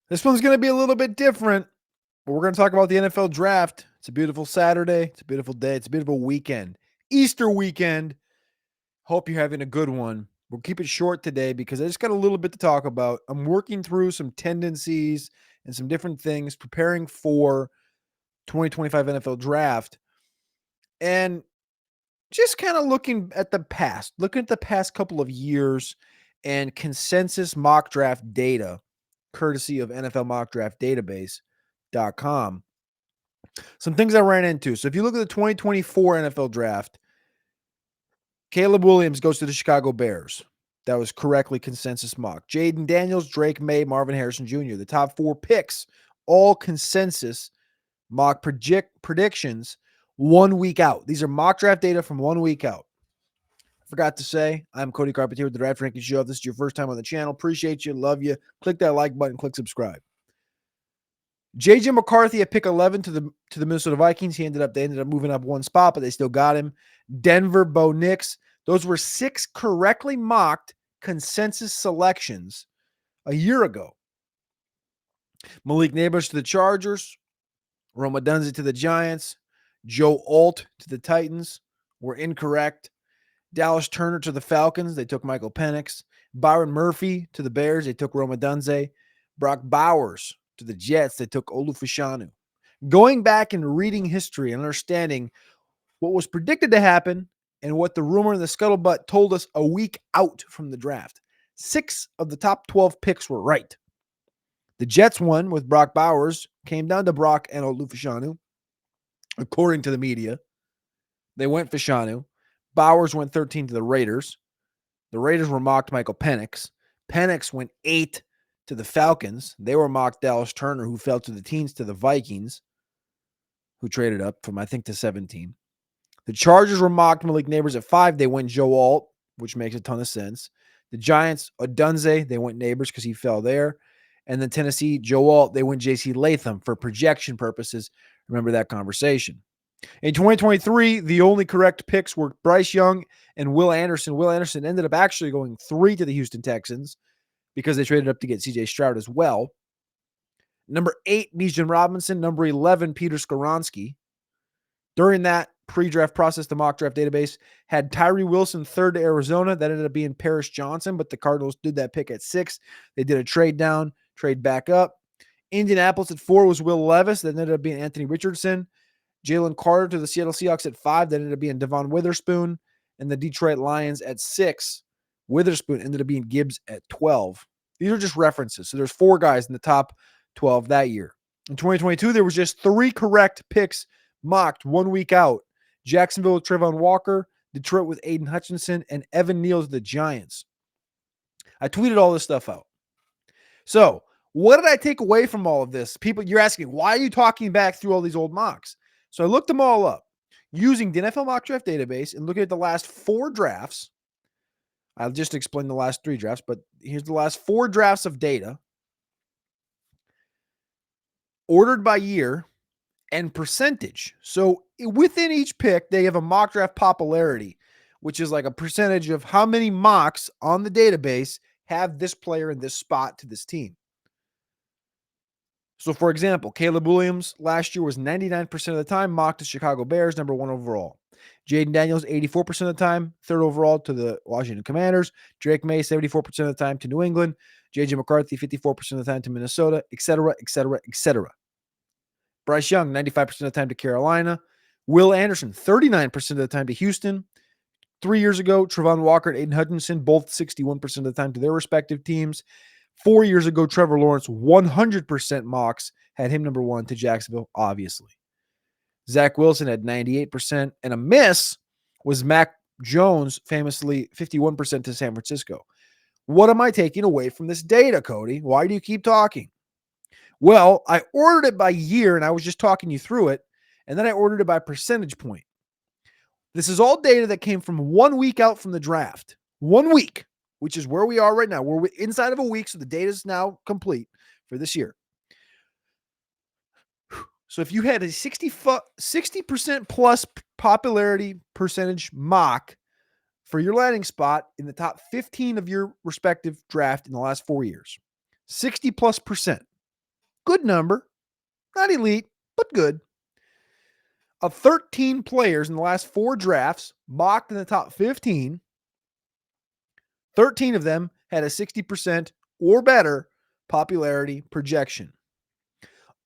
This one's going to be a little bit different, but we're going to talk about the NFL draft. It's a beautiful Saturday. It's a beautiful day. It's a beautiful weekend. Easter weekend. Hope you're having a good one. We'll keep it short today because I just got a little bit to talk about. I'm working through some tendencies and some different things, preparing for 2025 NFL draft, and just kind of looking at the past couple of years and consensus mock draft data, courtesy of NFL Mock Draft Database.com. Some things I ran into. So if you look at the 2024 NFL draft, Caleb Williams goes to the Chicago Bears. That was correctly consensus mock. Jaden Daniels, Drake May, Marvin Harrison Jr. The top 4 picks, all consensus mock predictions 1 week out. These are mock draft data from 1 week out. Forgot to say, I'm Cody Carpentier with the Draft Ranking Show. If this is your first time on the channel, appreciate you, love you. Click that like button, click subscribe. J.J. McCarthy at pick 11 to the Minnesota Vikings. They ended up moving up one spot, but they still got him. Denver, Bo Nix. Those were 6 correctly mocked consensus selections a year ago. Malik Neighbors to the Chargers. Rome Odunze to the Giants. Joe Alt to the Titans were incorrect. Dallas Turner to the Falcons. They took Michael Penix. Byron Murphy to the Bears. They took Rome Odunze. Brock Bowers to the Jets. They took Olufashanu. Going back and reading history and understanding what was predicted to happen and what the rumor and the scuttlebutt told us a week out from the draft. 6 of the top 12 picks were right. The Jets won with Brock Bowers. Came down to Brock and Olufashanu, according to the media. They went Fashanu. Bowers went 13 to the Raiders. The Raiders were mocked Michael Penix. Penix went 8 to the Falcons. They were mocked Dallas Turner, who fell to the teens, to the Vikings, who traded up from, I think, to 17. The Chargers were mocked Malik Neighbors at 5. They went Joe Alt, which makes a ton of sense. The Giants, Odunze, they went Neighbors because he fell there. And then Tennessee, Joe Alt, they went J.C. Latham for projection purposes. Remember that conversation. In 2023, the only correct picks were Bryce Young and Will Anderson. Will Anderson ended up actually going 3 to the Houston Texans because they traded up to get C.J. Stroud as well. Number 8, Bijan Robinson. Number 11, Peter Skoronski. During that pre-draft process, the mock draft database had Tyree Wilson 3rd to Arizona. That ended up being Paris Johnson, but the Cardinals did that pick at 6. They did a trade down, trade back up. Indianapolis at 4 was Will Levis. That ended up being Anthony Richardson. Jalen Carter to the Seattle Seahawks at 5. That ended up being Devon Witherspoon. And the Detroit Lions at 6. Witherspoon ended up being Gibbs at 12. These are just references. So there's 4 guys in the top 12 that year. In 2022, there was just 3 correct picks mocked 1 week out. Jacksonville with Trayvon Walker, Detroit with Aiden Hutchinson, and Evan Neal to the Giants. I tweeted all this stuff out. So what did I take away from all of this? People, you're asking, why are you talking back through all these old mocks? So I looked them all up using the NFL Mock Draft Database and looking at the last 4 drafts. I'll just explain the last 3 drafts, but here's the last 4 drafts of data ordered by year and percentage. So within each pick, they have a mock draft popularity, which is like a percentage of how many mocks on the database have this player in this spot to this team. So, for example, Caleb Williams last year was 99% of the time mocked to Chicago Bears, number 1 overall. Jaden Daniels, 84% of the time, 3rd overall to the Washington Commanders. Drake May, 74% of the time to New England. J.J. McCarthy, 54% of the time to Minnesota, etc., etc., etc. Bryce Young, 95% of the time to Carolina. Will Anderson, 39% of the time to Houston. 3 years ago, Trayvon Walker and Aiden Hutchinson, both 61% of the time to their respective teams. 4 years ago, Trevor Lawrence, 100% mocks, had him number 1 to Jacksonville, obviously. Zach Wilson had 98%, and a miss was Mac Jones, famously 51% to San Francisco. What am I taking away from this data, Cody? Why do you keep talking? Well, I ordered it by year, and I was just talking you through it, and then I ordered it by percentage point. This is all data that came from 1 week out from the draft. 1 week, which is where we are right now. We're inside of a week, so the data is now complete for this year. So if you had a 60% plus popularity percentage mock for your landing spot in the top 15 of your respective draft in the last 4 years, 60+%. Good number. Not elite, but good. Of 13 players in the last 4 drafts mocked in the top 15, 13 of them had a 60% or better popularity projection.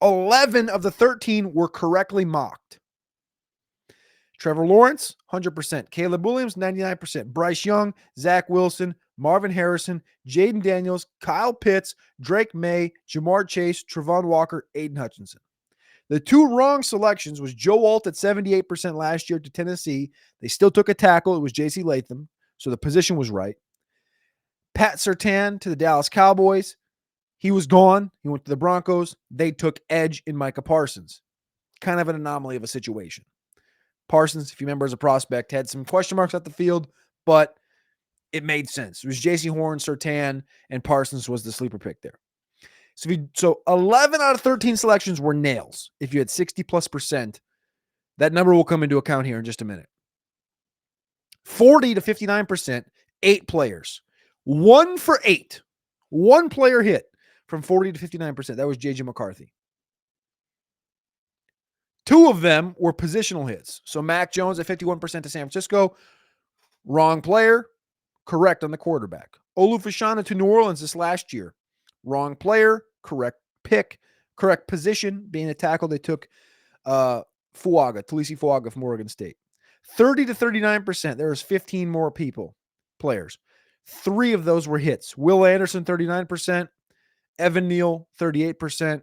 11 of the 13 were correctly mocked. Trevor Lawrence, 100%. Caleb Williams, 99%. Bryce Young, Zach Wilson, Marvin Harrison, Jaden Daniels, Kyle Pitts, Drake May, Jamar Chase, Trevon Walker, Aiden Hutchinson. The 2 wrong selections was Joe Alt at 78% last year to Tennessee. They still took a tackle. It was J.C. Latham, so the position was right. Pat Surtain to the Dallas Cowboys. He was gone. He went to the Broncos. They took edge in Micah Parsons. Kind of an anomaly of a situation. Parsons, if you remember as a prospect, had some question marks at the field, but it made sense. It was J.C. Horn, Surtain, and Parsons was the sleeper pick there. So 11 out of 13 selections were nails. If you had 60+%, that number will come into account here in just a minute. 40 to 59%, 8 players. 1 for 8. 1 player hit from 40 to 59%. That was J.J. McCarthy. 2 of them were positional hits. So Mac Jones at 51% to San Francisco. Wrong player. Correct on the quarterback. Olu Fashanu to New Orleans this last year. Wrong player. Correct pick. Correct position. Being a tackle, they took Talisi Fuaga from Oregon State. 30 to 39%. There was 15 more players. 3 of those were hits. Will Anderson, 39%. Evan Neal, 38%.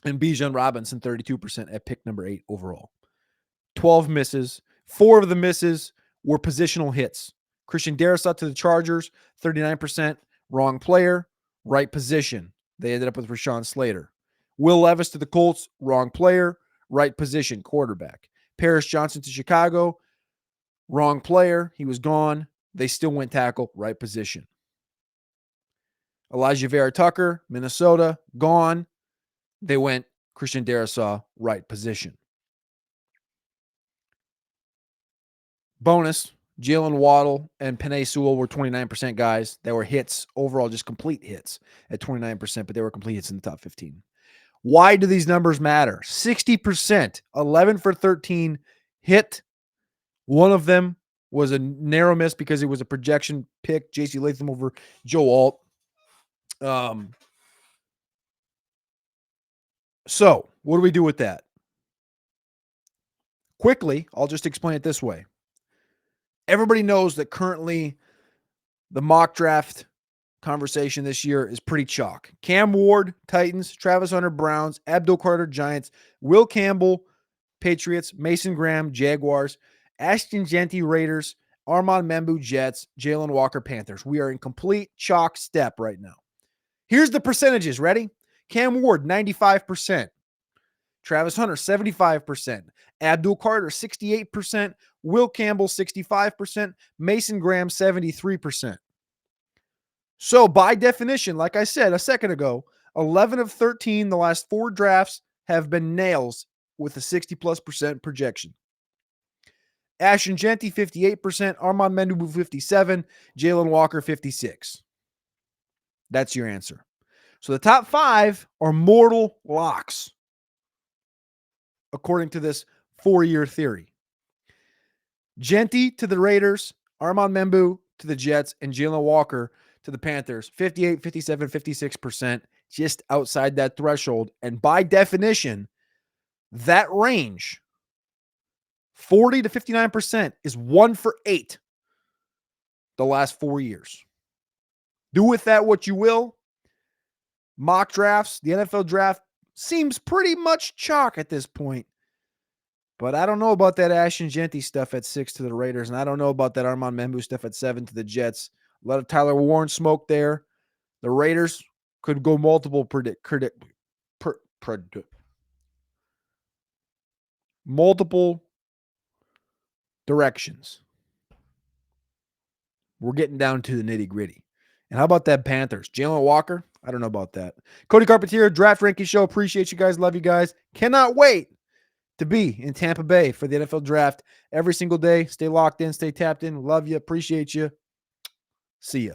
And Bijan Robinson, 32% at pick number 8 overall. 12 misses. 4 of the misses were positional hits. Christian Darrisaw to the Chargers, 39%. Wrong player, right position. They ended up with Rashawn Slater. Will Levis to the Colts, wrong player, right position, quarterback. Paris Johnson to Chicago, wrong player. He was gone. They still went tackle, right position. Elijah Vera Tucker, Minnesota, gone. They went Christian Darrisaw, right position. Bonus, Jalen Waddle and Penei Sewell were 29% guys. They were hits, overall just complete hits at 29%, but they were complete hits in the top 15. Why do these numbers matter? 60%, 11 for 13 hit. One of them was a narrow miss because it was a projection pick, J.C. Latham over Joe Alt. So what do we do with that? Quickly, I'll just explain it this way. Everybody knows that currently the mock draft conversation this year is pretty chalk. Cam Ward, Titans, Travis Hunter, Browns, Abdul Carter, Giants, Will Campbell, Patriots, Mason Graham, Jaguars, Ashton Jeanty, Raiders, Armand Membu, Jets, Jalen Walker, Panthers. We are in complete chalk step right now. Here's the percentages. Ready? Cam Ward, 95%. Travis Hunter, 75%. Abdul Carter, 68%. Will Campbell, 65%. Mason Graham, 73%. So by definition, like I said a second ago, 11 of 13 the last 4 drafts have been nails with a 60+% projection. Ashton Jeanty, 58%. Armand Membu, 57%. Jalen Walker, 56%. That's your answer. So the top 5 are mortal locks, according to this 4-year theory. Jeanty to the Raiders, Armand Membu to the Jets, and Jalen Walker to the Panthers. 58, 57, 56%, just outside that threshold. And by definition, that range, 40 to 59%, is 1 for 8 the last 4 years. Do with that what you will. Mock drafts, the NFL draft seems pretty much chalk at this point. But I don't know about that Ashton Jeanty stuff at 6 to the Raiders, and I don't know about that Armand Membu stuff at 7 to the Jets. A lot of Tyler Warren smoke there. The Raiders could go multiple multiple directions. We're getting down to the nitty-gritty. And how about that Panthers? Jalen Walker? I don't know about that. Cody Carpentier, Draft Ranking Show. Appreciate you guys. Love you guys. Cannot wait to be in Tampa Bay for the NFL Draft every single day. Stay locked in. Stay tapped in. Love you. Appreciate you. See ya.